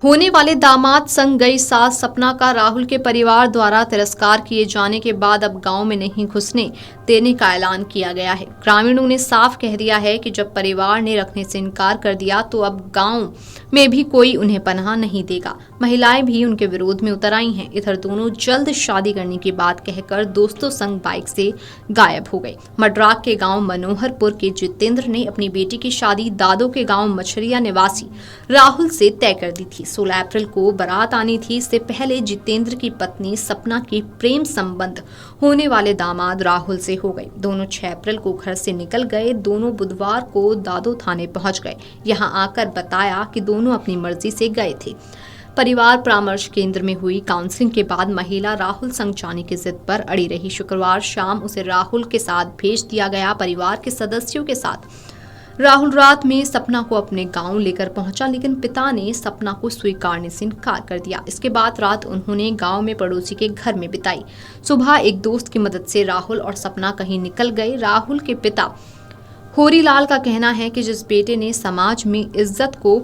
होने वाले दामाद संग गई सास सपना का राहुल के परिवार द्वारा तिरस्कार किए जाने के बाद अब गांव में नहीं घुसने देने का ऐलान किया गया है। ग्रामीणों ने साफ कह दिया है कि जब परिवार ने रखने से इनकार कर दिया तो अब गांव में भी कोई उन्हें पनाह नहीं देगा। महिलाएं भी उनके विरोध में उतर आई हैं। इधर दोनों जल्द शादी करने की बात कहकर दोस्तों संग बाइक से गायब हो गए। मड्राक के गांव मनोहरपुर के जितेंद्र ने अपनी बेटी की शादी दादो के गांव मछरिया निवासी राहुल से तय कर दी थी। 16 अप्रैल को बारात आनी थी। इससे पहले जितेंद्र की पत्नी सपना की प्रेम संबंध होने वाले दामाद राहुल से हो गई। दोनों 6 अप्रैल को घर से निकल गए। दोनों बुधवार को दादो थाने पहुंच गए। यहां आकर बताया कि दोनों अपनी मर्जी से गए थे। परिवार परामर्श केंद्र में हुई काउंसलिंग के बाद महिला राहुल संग जाने की जिद पर अड़ी रही। शुक्रवार शाम उसे राहुल के साथ भेज दिया गया। परिवार के सदस्यों के साथ राहुल रात में सपना को अपने गांव लेकर पहुंचा, लेकिन पिता ने सपना को स्वीकारने से इनकार कर दिया। इसके बाद रात उन्होंने गांव में पड़ोसी के घर में बिताई। सुबह एक दोस्त की मदद से राहुल और सपना कहीं निकल गए। राहुल के पिता होरीलाल का कहना है कि जिस बेटे ने समाज में इज्जत को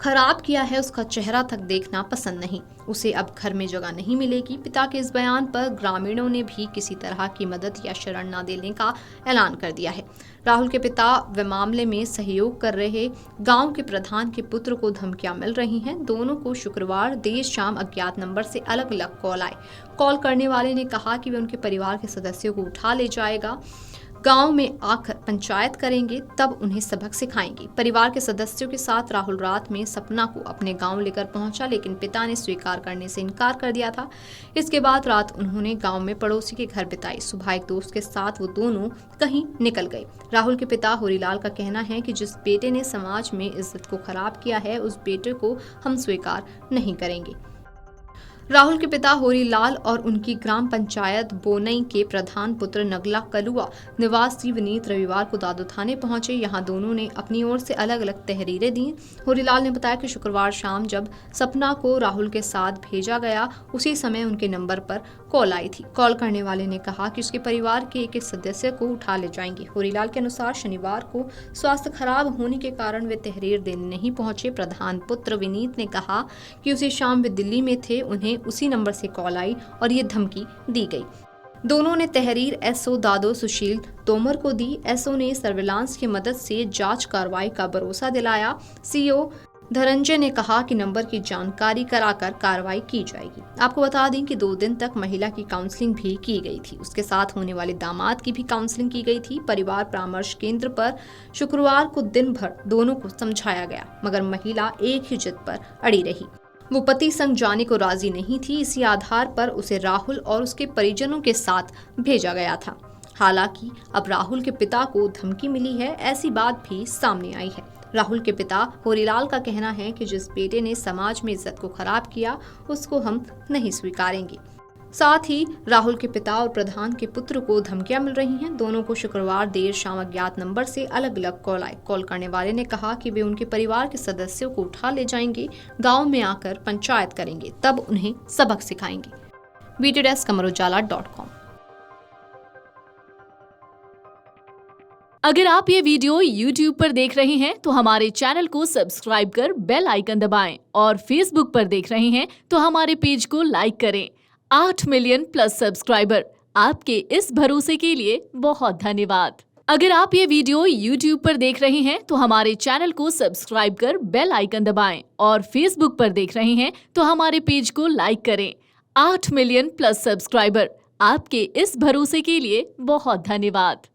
खराब किया है उसका चेहरा तक देखना पसंद नहीं, उसे अब घर में जगह नहीं मिलेगी। पिता के इस बयान पर ग्रामीणों ने भी किसी तरह की मदद या शरण न देने का ऐलान कर दिया है। राहुल के पिता व मामले में सहयोग कर रहे गांव के प्रधान के पुत्र को धमकियां मिल रही हैं। दोनों को शुक्रवार देर शाम अज्ञात नंबर से अलग अलग कॉल आए। कॉल करने वाले ने कहा कि वे उनके परिवार के सदस्यों को उठा ले जाएगा, गांव में आकर पंचायत करेंगे, तब उन्हें सबक सिखाएंगे। परिवार के सदस्यों के साथ राहुल रात में सपना को अपने गांव लेकर पहुंचा, लेकिन पिता ने स्वीकार करने से इनकार कर दिया था। इसके बाद रात उन्होंने गांव में पड़ोसी के घर बिताई। सुबह एक दोस्त के साथ वो दोनों कहीं निकल गए। राहुल के पिता होरीलाल का कहना है कि जिस बेटे ने समाज में इज्जत को खराब किया है उस बेटे को हम स्वीकार नहीं करेंगे। राहुल के पिता होरीलाल और उनकी ग्राम पंचायत बोनई के प्रधान पुत्र नगला कलुआ निवासी विनीत रविवार को दादो थाने पहुंचे। यहां दोनों ने अपनी ओर से अलग अलग तहरीरें दी। होरीलाल ने बताया कि शुक्रवार शाम जब सपना को राहुल के साथ भेजा गया उसी समय उनके नंबर पर कॉल आई थी। कॉल करने वाले ने कहा कि उसके परिवार के एक सदस्य को उठा ले जाएंगे। होरीलाल के अनुसार शनिवार को स्वास्थ्य खराब होने के कारण वे तहरीर देने नहीं पहुंचे। प्रधान पुत्र विनीत ने कहा कि उसी शाम वे दिल्ली में थे। उन्हें उसी नंबर से कॉल आई और ये धमकी दी गई। दोनों ने तहरीर एसओ दादो सुशील तोमर को दी। एसओ ने सर्विलांस की मदद से जांच कार्रवाई का भरोसा दिलाया। सीओ धनंजय ने कहा कि नंबर की जानकारी कराकर कार्रवाई की जाएगी। आपको बता दें कि 2 दिन तक महिला की काउंसलिंग भी की गई थी। उसके साथ होने वाले दामाद की भी काउंसलिंग की गई थी। परिवार परामर्श केंद्र पर शुक्रवार को दिन भर दोनों को समझाया गया, मगर महिला एक ही जिद पर अड़ी रही। वो पति संग जाने को राजी नहीं थी। इसी आधार पर उसे राहुल और उसके परिजनों के साथ भेजा गया था। हालांकि अब राहुल के पिता को धमकी मिली है, ऐसी बात भी सामने आई है। राहुल के पिता होरीलाल का कहना है कि जिस बेटे ने समाज में इज्जत को खराब किया उसको हम नहीं स्वीकारेंगे। साथ ही राहुल के पिता और प्रधान के पुत्र को धमकियां मिल रही हैं। दोनों को शुक्रवार देर शाम अज्ञात नंबर से अलग अलग कॉल आए। कॉल करने वाले ने कहा कि वे उनके परिवार के सदस्यों को उठा ले जाएंगे, गांव में आकर पंचायत करेंगे, तब उन्हें सबक सिखाएंगे। Video desk amarujala.com। अगर आप ये वीडियो YouTube पर देख रहे हैं तो हमारे चैनल को सब्सक्राइब कर बेल आइकन दबाएं, और Facebook पर देख रहे हैं तो हमारे पेज को लाइक करें। 8 मिलियन प्लस सब्सक्राइबर, आपके इस भरोसे के लिए बहुत धन्यवाद। अगर आप ये वीडियो YouTube पर देख रहे हैं तो हमारे चैनल को सब्सक्राइब कर बेल आइकन दबाएं, और Facebook पर देख रहे हैं तो हमारे पेज को लाइक करें। 8 मिलियन प्लस सब्सक्राइबर, आपके इस भरोसे के लिए बहुत धन्यवाद।